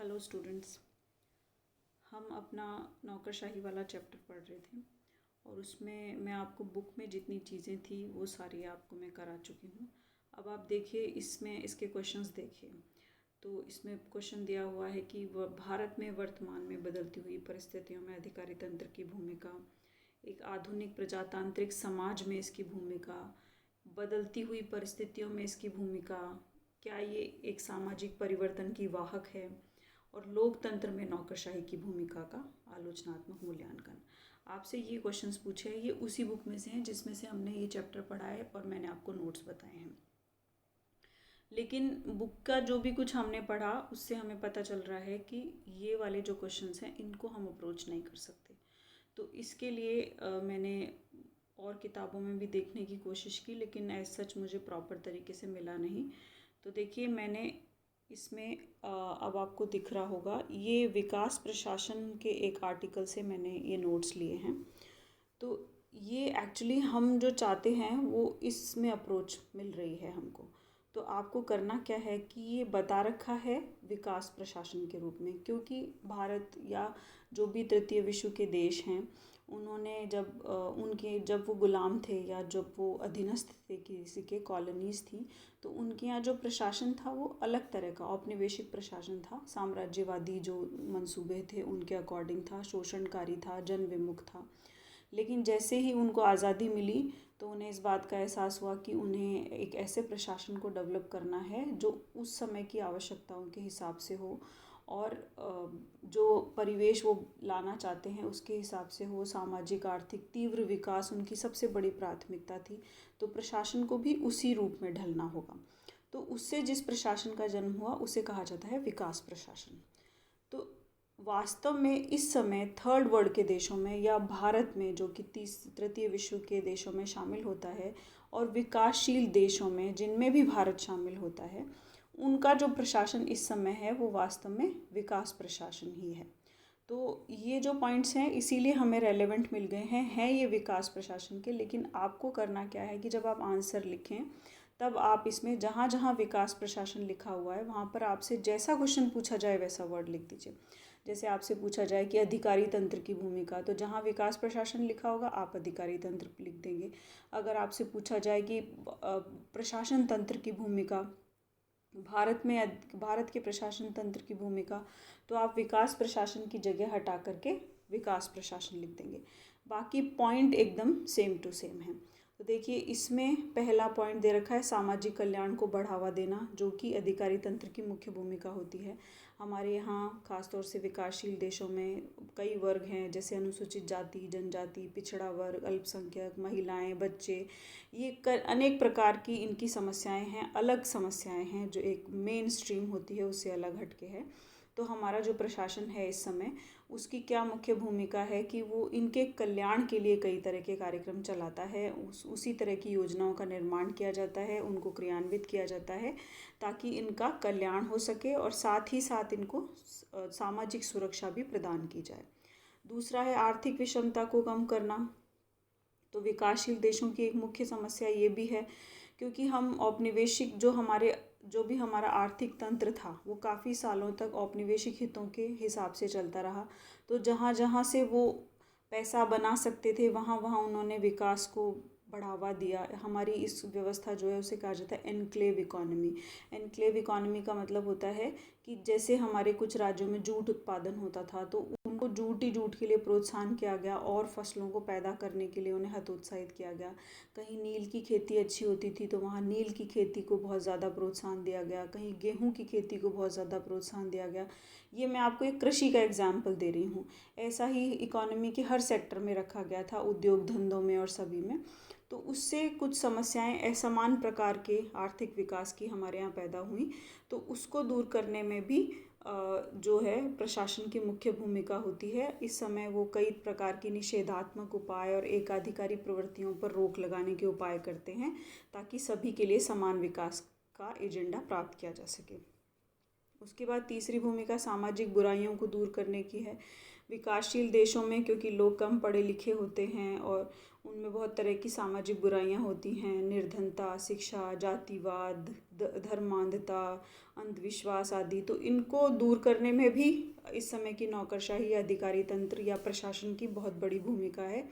Hello students. हम अपना नौकरशाही वाला चैप्टर पढ़ रहे थे और उसमें मैं आपको बुक में जितनी चीज़ें थी वो सारी आपको मैं करा चुकी हूँ। अब आप देखिए, इसमें इसके क्वेश्चंस देखिए। तो इसमें क्वेश्चन दिया हुआ है कि वह भारत में वर्तमान में बदलती हुई परिस्थितियों में अधिकारी तंत्र की भूमिका, एक आधुनिक प्रजातांत्रिक समाज में इसकी भूमिका, बदलती हुई परिस्थितियों में इसकी भूमिका, क्या ये एक सामाजिक परिवर्तन की वाहक है, और लोकतंत्र में नौकरशाही की भूमिका का आलोचनात्मक मूल्यांकन। आपसे ये क्वेश्चंस पूछे हैं, ये उसी बुक में से हैं जिसमें से हमने ये चैप्टर पढ़ा है और मैंने आपको नोट्स बताए हैं। लेकिन बुक का जो भी कुछ हमने पढ़ा उससे हमें पता चल रहा है कि ये वाले जो क्वेश्चंस हैं इनको हम अप्रोच नहीं कर सकते। तो इसके लिए मैंने और किताबों में भी देखने की कोशिश की, लेकिन एज सच मुझे प्रॉपर तरीके से मिला नहीं। तो देखिए, मैंने इसमें अब आपको दिख रहा होगा, ये विकास प्रशासन के एक आर्टिकल से मैंने ये नोट्स लिए हैं। तो ये एक्चुअली हम जो चाहते हैं वो इसमें अप्रोच मिल रही है हमको। तो आपको करना क्या है कि ये बता रखा है विकास प्रशासन के रूप में, क्योंकि भारत या जो भी तृतीय विश्व के देश हैं उन्होंने जब वो गुलाम थे या जब वो अधीनस्थ थे, किसी के कॉलोनीज़ थी, तो उनके यहाँ जो प्रशासन था वो अलग तरह का औपनिवेशिक प्रशासन था। साम्राज्यवादी जो मंसूबे थे उनके अकॉर्डिंग था, शोषणकारी था, जन विमुख था। लेकिन जैसे ही उनको आज़ादी मिली तो उन्हें इस बात का एहसास हुआ कि उन्हें एक ऐसे प्रशासन को डेवलप करना है जो उस समय की आवश्यकताओं के हिसाब से हो, और जो परिवेश वो लाना चाहते हैं उसके हिसाब से हो। सामाजिक आर्थिक तीव्र विकास उनकी सबसे बड़ी प्राथमिकता थी। तो प्रशासन को भी उसी रूप में ढलना होगा। तो उससे जिस प्रशासन का जन्म हुआ उसे कहा जाता है विकास प्रशासन। तो वास्तव में इस समय थर्ड वर्ल्ड के देशों में या भारत में, जो कि तृतीय विश्व के देशों में शामिल होता है, और विकासशील देशों में जिनमें भी भारत शामिल होता है, उनका जो प्रशासन इस समय है वो वास्तव में विकास प्रशासन ही है। तो ये जो पॉइंट्स हैं इसीलिए हमें रेलेवेंट मिल गए हैं ये विकास प्रशासन के। लेकिन आपको करना क्या है कि जब आप आंसर लिखें तब आप इसमें जहाँ जहाँ विकास प्रशासन लिखा हुआ है वहाँ पर आपसे जैसा क्वेश्चन पूछा जाए वैसा वर्ड लिख दीजिए। जैसे आपसे पूछा जाए कि अधिकारी तंत्र की भूमिका, तो जहाँ विकास प्रशासन लिखा होगा आप अधिकारी तंत्र लिख देंगे। अगर आपसे पूछा जाए कि प्रशासन तंत्र की भूमिका, भारत के प्रशासन तंत्र की भूमिका, तो आप विकास प्रशासन की जगह हटा करके विकास प्रशासन लिख देंगे। बाकी पॉइंट एकदम सेम टू सेम है। तो देखिए, इसमें पहला पॉइंट दे रखा है सामाजिक कल्याण को बढ़ावा देना, जो कि अधिकारी तंत्र की मुख्य भूमिका होती है। हमारे यहाँ खासतौर से विकासशील देशों में कई वर्ग हैं, जैसे अनुसूचित जाति, जनजाति, पिछड़ा वर्ग, अल्पसंख्यक, महिलाएं, बच्चे। ये अनेक प्रकार की इनकी समस्याएं हैं, अलग समस्याएं हैं जो एक मेन स्ट्रीम होती है उससे अलग हटके है। तो हमारा जो प्रशासन है इस समय, उसकी क्या मुख्य भूमिका है कि वो इनके कल्याण के लिए कई तरह के कार्यक्रम चलाता है। उसी तरह की योजनाओं का निर्माण किया जाता है, उनको क्रियान्वित किया जाता है ताकि इनका कल्याण हो सके और साथ ही साथ इनको सामाजिक सुरक्षा भी प्रदान की जाए। दूसरा है आर्थिक विषमता को कम करना। तो विकासशील देशों की एक मुख्य समस्या ये भी है, क्योंकि हम औपनिवेशिक जो भी हमारा आर्थिक तंत्र था वो काफ़ी सालों तक औपनिवेशिक हितों के हिसाब से चलता रहा। तो जहाँ जहाँ से वो पैसा बना सकते थे वहाँ वहाँ उन्होंने विकास को बढ़ावा दिया। हमारी इस व्यवस्था जो है उसे कहा जाता है एनक्लेव इकोनॉमी। एनक्लेव इकोनॉमी का मतलब होता है कि जैसे हमारे कुछ राज्यों में जूट उत्पादन होता था तो उनको जूट के लिए प्रोत्साहन किया गया और फसलों को पैदा करने के लिए उन्हें हतोत्साहित किया गया। कहीं नील की खेती अच्छी होती थी तो वहाँ नील की खेती को बहुत ज़्यादा प्रोत्साहन दिया गया, कहीं गेहूँ की खेती को बहुत ज़्यादा प्रोत्साहन दिया गया। ये मैं आपको एक कृषि का एग्जाम्पल दे रही हूँ। ऐसा ही इकोनॉमी के हर सेक्टर में रखा गया था, उद्योग धंधों में और सभी में। तो उससे कुछ समस्याएं असमान प्रकार के आर्थिक विकास की हमारे यहाँ पैदा हुई। तो उसको दूर करने में भी जो है प्रशासन की मुख्य भूमिका होती है। इस समय वो कई प्रकार की निषेधात्मक उपाय और एकाधिकारी प्रवृत्तियों पर रोक लगाने के उपाय करते हैं ताकि सभी के लिए समान विकास का एजेंडा प्राप्त किया जा सके। उसके बाद तीसरी भूमिका सामाजिक बुराइयों को दूर करने की है। विकासशील देशों में क्योंकि लोग कम पढ़े लिखे होते हैं और उनमें बहुत तरह की सामाजिक बुराइयां होती हैं, निर्धनता, शिक्षा, जातिवाद, धर्मांधता, अंधविश्वास आदि। तो इनको दूर करने में भी इस समय की नौकरशाही, अधिकारी तंत्र या प्रशासन की बहुत बड़ी भूमिका है।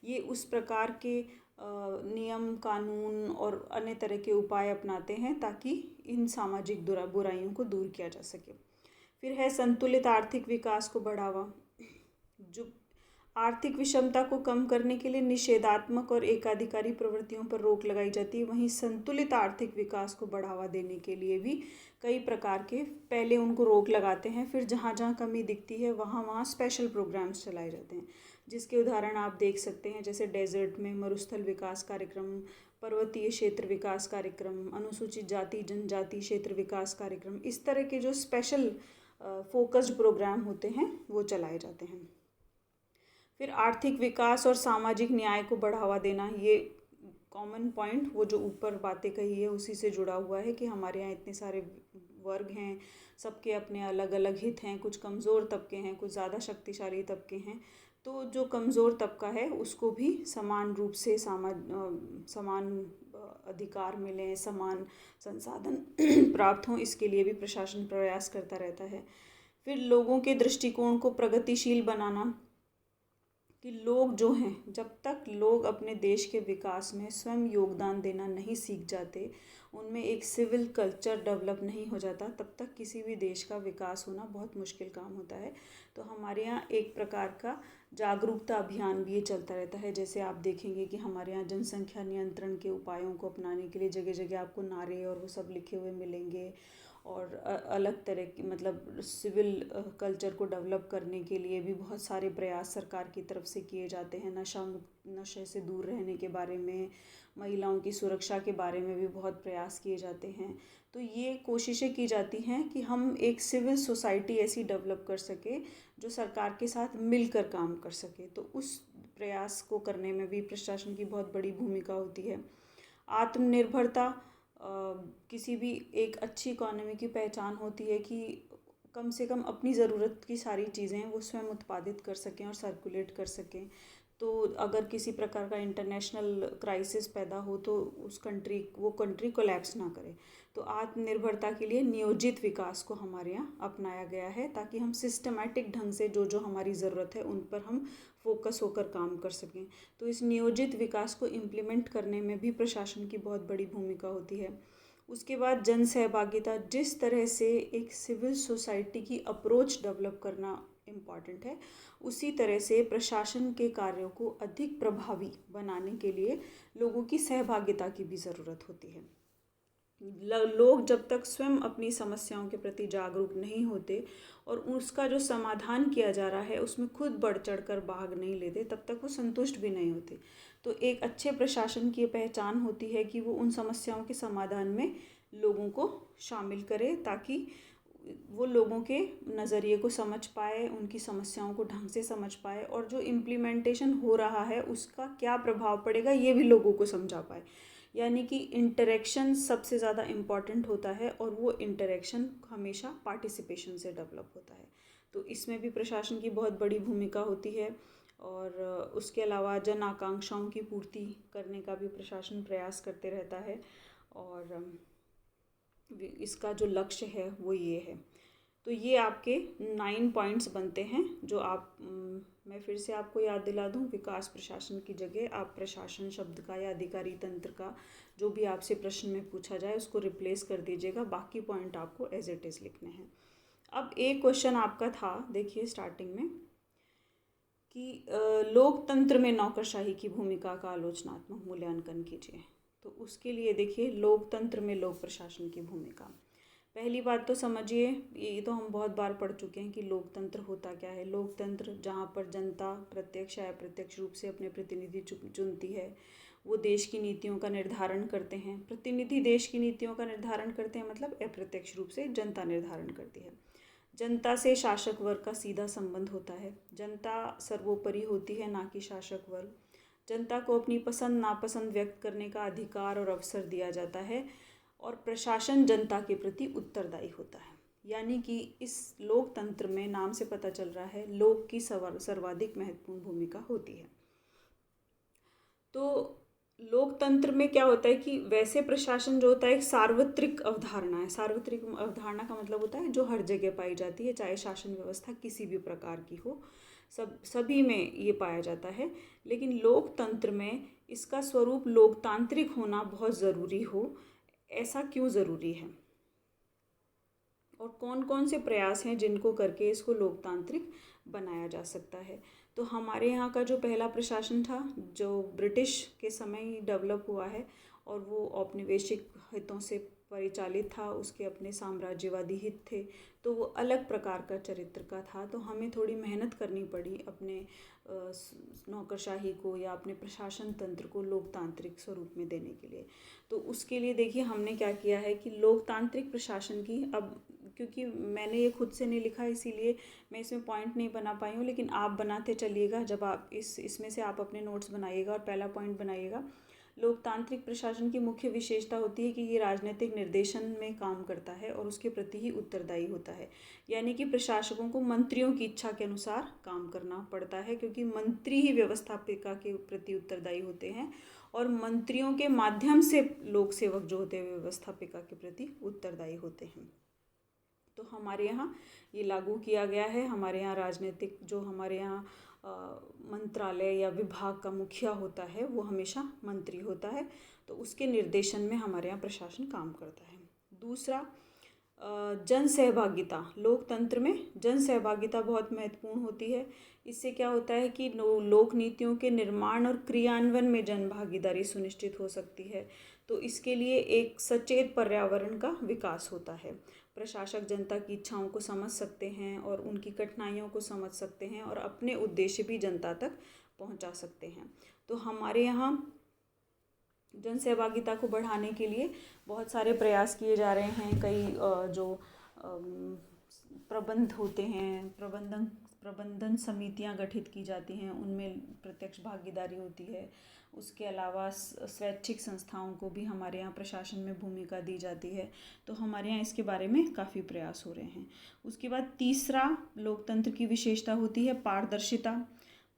ये उस प्रकार के नियम, कानून और अन्य तरह के उपाय अपनाते हैं ताकि इन सामाजिक बुराइयों को दूर किया जा सके। फिर है संतुलित आर्थिक विकास को बढ़ावा। जो आर्थिक विषमता को कम करने के लिए निषेधात्मक और एकाधिकारी प्रवृत्तियों पर रोक लगाई जाती है, वहीं संतुलित आर्थिक विकास को बढ़ावा देने के लिए भी कई प्रकार के पहले उनको रोक लगाते हैं, फिर जहाँ जहाँ कमी दिखती है वहाँ वहाँ स्पेशल प्रोग्राम्स चलाए जाते हैं, जिसके उदाहरण आप देख सकते हैं, जैसे डेजर्ट में मरुस्थल विकास कार्यक्रम, पर्वतीय क्षेत्र विकास कार्यक्रम, अनुसूचित जाति जनजाति क्षेत्र विकास कार्यक्रम। इस तरह के जो स्पेशल फोकस्ड प्रोग्राम होते हैं वो चलाए जाते हैं। फिर आर्थिक विकास और सामाजिक न्याय को बढ़ावा देना, ये कॉमन पॉइंट, वो जो ऊपर बातें कही है उसी से जुड़ा हुआ है कि हमारे यहाँ इतने सारे वर्ग हैं, सबके अपने अलग अलग हित हैं, कुछ कमज़ोर तबके हैं, कुछ ज़्यादा शक्तिशाली तबके हैं। तो जो कमज़ोर तबका है उसको भी समान रूप से समान अधिकार मिलें, समान संसाधन प्राप्त हों, इसके लिए भी प्रशासन प्रयास करता रहता है। फिर लोगों के दृष्टिकोण को प्रगतिशील बनाना, कि लोग जो हैं, जब तक लोग अपने देश के विकास में स्वयं योगदान देना नहीं सीख जाते, उनमें एक सिविल कल्चर डेवलप नहीं हो जाता, तब तक किसी भी देश का विकास होना बहुत मुश्किल काम होता है। तो हमारे यहाँ एक प्रकार का जागरूकता अभियान भी ये चलता रहता है। जैसे आप देखेंगे कि हमारे यहाँ जनसंख्या नियंत्रण के उपायों को अपनाने के लिए जगह जगह आपको नारे और वो सब लिखे हुए मिलेंगे, और अलग तरह की मतलब सिविल कल्चर को डेवलप करने के लिए भी बहुत सारे प्रयास सरकार की तरफ से किए जाते हैं। नशे से दूर रहने के बारे में, महिलाओं की सुरक्षा के बारे में भी बहुत प्रयास किए जाते हैं। तो ये कोशिशें की जाती हैं कि हम एक सिविल सोसाइटी ऐसी डेवलप कर सके जो सरकार के साथ मिलकर काम कर सके। तो उस प्रयास को करने में भी प्रशासन की बहुत बड़ी भूमिका होती है। आत्मनिर्भरता, किसी भी एक अच्छी इकोनॉमी की पहचान होती है कि कम से कम अपनी ज़रूरत की सारी चीज़ें वो स्वयं उत्पादित कर सकें और सर्कुलेट कर सकें। तो अगर किसी प्रकार का इंटरनेशनल क्राइसिस पैदा हो तो वो कंट्री कोलैप्स ना करे। तो आत्मनिर्भरता के लिए नियोजित विकास को हमारे यहाँ अपनाया गया है, ताकि हम सिस्टमैटिक ढंग से जो जो हमारी ज़रूरत है उन पर हम फोकस होकर काम कर सकें। तो इस नियोजित विकास को इम्प्लीमेंट करने में भी प्रशासन की बहुत बड़ी भूमिका होती है। उसके बाद जन सहभागिता, जिस तरह से एक सिविल सोसाइटी की अप्रोच डेवलप करना इम्पॉर्टेंट है, उसी तरह से प्रशासन के कार्यों को अधिक प्रभावी बनाने के लिए लोगों की सहभागिता की भी ज़रूरत होती है। लोग जब तक स्वयं अपनी समस्याओं के प्रति जागरूक नहीं होते और उसका जो समाधान किया जा रहा है उसमें खुद बढ़ चढ़ कर भाग नहीं लेते, तब तक वो संतुष्ट भी नहीं होते। तो एक अच्छे प्रशासन की पहचान होती है कि वो उन समस्याओं के समाधान में लोगों को शामिल करे, ताकि वो लोगों के नज़रिए को समझ पाए, उनकी समस्याओं को ढंग से समझ पाए, और जो इम्प्लीमेंटेशन हो रहा है उसका क्या प्रभाव पड़ेगा ये भी लोगों को समझा पाए। यानी कि इंटरेक्शन सबसे ज़्यादा इम्पॉर्टेंट होता है, और वो इंटरेक्शन हमेशा पार्टिसिपेशन से डेवलप होता है। तो इसमें भी प्रशासन की बहुत बड़ी भूमिका होती है। और उसके अलावा जन आकांक्षाओं की पूर्ति करने का भी प्रशासन प्रयास करते रहता है, और इसका जो लक्ष्य है वो ये है। तो ये आपके 9 पॉइंट्स बनते हैं जो आप मैं फिर से आपको याद दिला दूं। विकास प्रशासन की जगह आप प्रशासन शब्द का या अधिकारी तंत्र का जो भी आपसे प्रश्न में पूछा जाए उसको रिप्लेस कर दीजिएगा, बाकी पॉइंट आपको एज इट इज़ लिखने हैं। अब एक क्वेश्चन आपका था, देखिए स्टार्टिंग में, कि लोकतंत्र में नौकरशाही की भूमिका का आलोचनात्मक मूल्यांकन कीजिए। तो उसके लिए देखिए, लोकतंत्र में लोक प्रशासन की भूमिका। पहली बात तो समझिए, ये तो हम बहुत बार पढ़ चुके हैं कि लोकतंत्र होता क्या है। लोकतंत्र जहाँ पर जनता प्रत्यक्ष या अप्रत्यक्ष रूप से अपने प्रतिनिधि चुनती है, वो देश की नीतियों का निर्धारण करते हैं। प्रतिनिधि देश की नीतियों का निर्धारण करते हैं, मतलब अप्रत्यक्ष रूप से जनता निर्धारण करती है। जनता से शासक वर्ग का सीधा संबंध होता है। जनता सर्वोपरि होती है, ना कि शासक वर्ग। जनता को अपनी पसंद नापसंद व्यक्त करने का अधिकार और अवसर दिया जाता है, और प्रशासन जनता के प्रति उत्तरदायी होता है। यानी कि इस लोकतंत्र में नाम से पता चल रहा है, लोक की सर्वाधिक महत्वपूर्ण भूमिका होती है। तो लोकतंत्र में क्या होता है कि वैसे प्रशासन जो होता है एक सार्वत्रिक अवधारणा है। सार्वत्रिक अवधारणा का मतलब होता है जो हर जगह पाई जाती है, चाहे शासन व्यवस्था किसी भी प्रकार की हो, सभी में ये पाया जाता है। लेकिन लोकतंत्र में इसका स्वरूप लोकतांत्रिक होना बहुत ज़रूरी हो, ऐसा क्यों ज़रूरी है और कौन कौन से प्रयास हैं जिनको करके इसको लोकतांत्रिक बनाया जा सकता है। तो हमारे यहाँ का जो पहला प्रशासन था जो ब्रिटिश के समय ही डेवलप हुआ है और वो औपनिवेशिक हितों से परिचालित था, उसके अपने साम्राज्यवादी हित थे, तो वो अलग प्रकार का चरित्र का था। तो हमें थोड़ी मेहनत करनी पड़ी अपने नौकरशाही को या अपने प्रशासन तंत्र को लोकतांत्रिक स्वरूप में देने के लिए। तो उसके लिए देखिए हमने क्या किया है कि लोकतांत्रिक प्रशासन की, अब क्योंकि मैंने ये खुद से नहीं लिखा इसीलिए मैं इसमें पॉइंट नहीं बना पाई हूँ, लेकिन आप बनाते चलिएगा। जब आप इसमें से आप अपने नोट्स बनाइएगा और पहला पॉइंट बनाइएगा। लोकतांत्रिक प्रशासन की मुख्य विशेषता होती है कि ये राजनीतिक निर्देशन में काम करता है और उसके प्रति ही उत्तरदायी होता है। यानी कि प्रशासकों को मंत्रियों की इच्छा के अनुसार काम करना पड़ता है, क्योंकि मंत्री ही व्यवस्थापिका के प्रति उत्तरदायी होते हैं और मंत्रियों के माध्यम से लोक सेवक जो होते हैं व्यवस्थापिका के प्रति उत्तरदायी होते हैं। तो हमारे यहाँ ये लागू किया गया है। हमारे यहाँ राजनीतिक जो हमारे यहाँ मंत्रालय या विभाग का मुखिया होता है वो हमेशा मंत्री होता है, तो उसके निर्देशन में हमारे यहाँ प्रशासन काम करता है। दूसरा, जन सहभागिता। लोकतंत्र में जन सहभागिता बहुत महत्वपूर्ण होती है। इससे क्या होता है कि लोक नीतियों के निर्माण और क्रियान्वयन में जन भागीदारी सुनिश्चित हो सकती है। तो इसके लिए एक सचेत पर्यावरण का विकास होता है। प्रशासक जनता की इच्छाओं को समझ सकते हैं और उनकी कठिनाइयों को समझ सकते हैं और अपने उद्देश्य भी जनता तक पहुंचा सकते हैं। तो हमारे यहाँ जन सहभागिता को बढ़ाने के लिए बहुत सारे प्रयास किए जा रहे हैं। कई जो प्रबंध होते हैं, प्रबंधन समितियां गठित की जाती हैं, उनमें प्रत्यक्ष भागीदारी होती है। उसके अलावा स्वैच्छिक संस्थाओं को भी हमारे यहाँ प्रशासन में भूमिका दी जाती है। तो हमारे यहाँ इसके बारे में काफ़ी प्रयास हो रहे हैं। उसके बाद तीसरा लोकतंत्र की विशेषता होती है पारदर्शिता।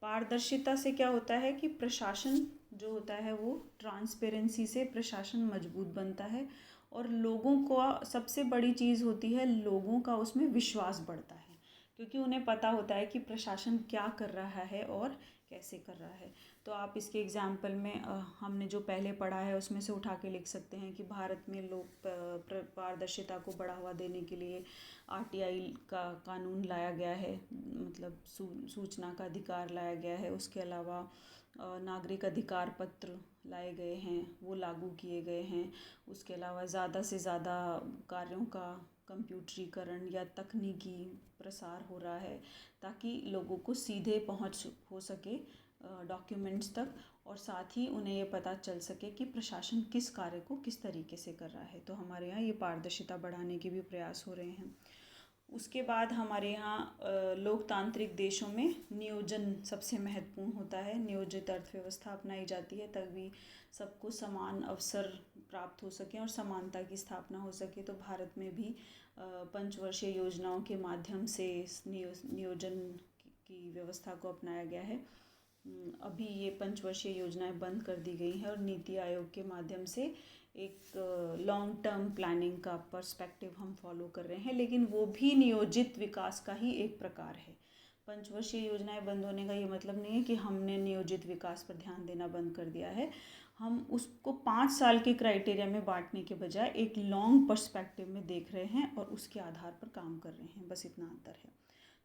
पारदर्शिता से क्या होता है कि प्रशासन जो होता है वो ट्रांसपेरेंसी से प्रशासन मजबूत बनता है और लोगों को सबसे बड़ी चीज़ होती है, लोगों का उसमें विश्वास बढ़ता है, क्योंकि उन्हें पता होता है कि प्रशासन क्या कर रहा है और कैसे कर रहा है। तो आप इसके एग्जाम्पल में हमने जो पहले पढ़ा है उसमें से उठा के लिख सकते हैं कि भारत में लोग पारदर्शिता को बढ़ावा देने के लिए आरटीआई का कानून लाया गया है, मतलब सूचना का अधिकार लाया गया है। उसके अलावा नागरिक अधिकार पत्र लाए गए हैं, वो लागू किए गए हैं। उसके अलावा ज़्यादा से ज़्यादा कार्यों का कंप्यूटरीकरण या तकनीकी प्रसार हो रहा है, ताकि लोगों को सीधे पहुंच हो सके डॉक्यूमेंट्स तक, और साथ ही उन्हें ये पता चल सके कि प्रशासन किस कार्य को किस तरीके से कर रहा है। तो हमारे यहाँ ये पारदर्शिता बढ़ाने के भी प्रयास हो रहे हैं। उसके बाद हमारे यहाँ लोकतांत्रिक देशों में नियोजन सबसे महत्वपूर्ण होता है। नियोजित अर्थव्यवस्था अपनाई जाती है, तभी सबको समान अवसर प्राप्त हो सके और समानता की स्थापना हो सके। तो भारत में भी पंचवर्षीय योजनाओं के माध्यम से नियोजन की व्यवस्था को अपनाया गया है। अभी ये पंचवर्षीय योजनाएं बंद कर दी गई हैं और नीति आयोग के माध्यम से एक लॉन्ग टर्म प्लानिंग का पर्सपेक्टिव हम फॉलो कर रहे हैं, लेकिन वो भी नियोजित विकास का ही एक प्रकार है। पंचवर्षीय योजनाएं बंद होने का ये मतलब नहीं है कि हमने नियोजित विकास पर ध्यान देना बंद कर दिया है। हम उसको 5 साल के क्राइटेरिया में बांटने के बजाय एक लॉन्ग पर्सपेक्टिव में देख रहे हैं और उसके आधार पर काम कर रहे हैं, बस इतना अंतर है।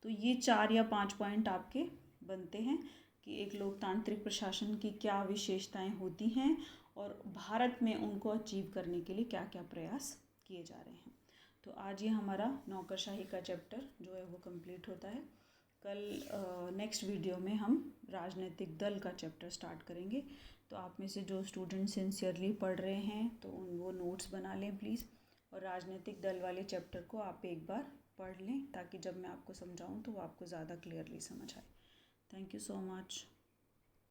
तो ये 4 या 5 पॉइंट आपके बनते हैं कि एक लोकतांत्रिक प्रशासन की क्या विशेषताएं होती हैं और भारत में उनको अचीव करने के लिए क्या क्या प्रयास किए जा रहे हैं। तो आज ये हमारा नौकरशाही का चैप्टर जो है वो कंप्लीट होता है। कल नेक्स्ट वीडियो में हम राजनीतिक दल का चैप्टर स्टार्ट करेंगे। तो आप में से जो स्टूडेंट सिंसियरली पढ़ रहे हैं तो वो नोट्स बना लें प्लीज़, और राजनीतिक दल वाले चैप्टर को आप एक बार पढ़ लें, ताकि जब मैं आपको समझाऊं तो वो आपको ज़्यादा क्लियरली समझ आए। Thank you so much.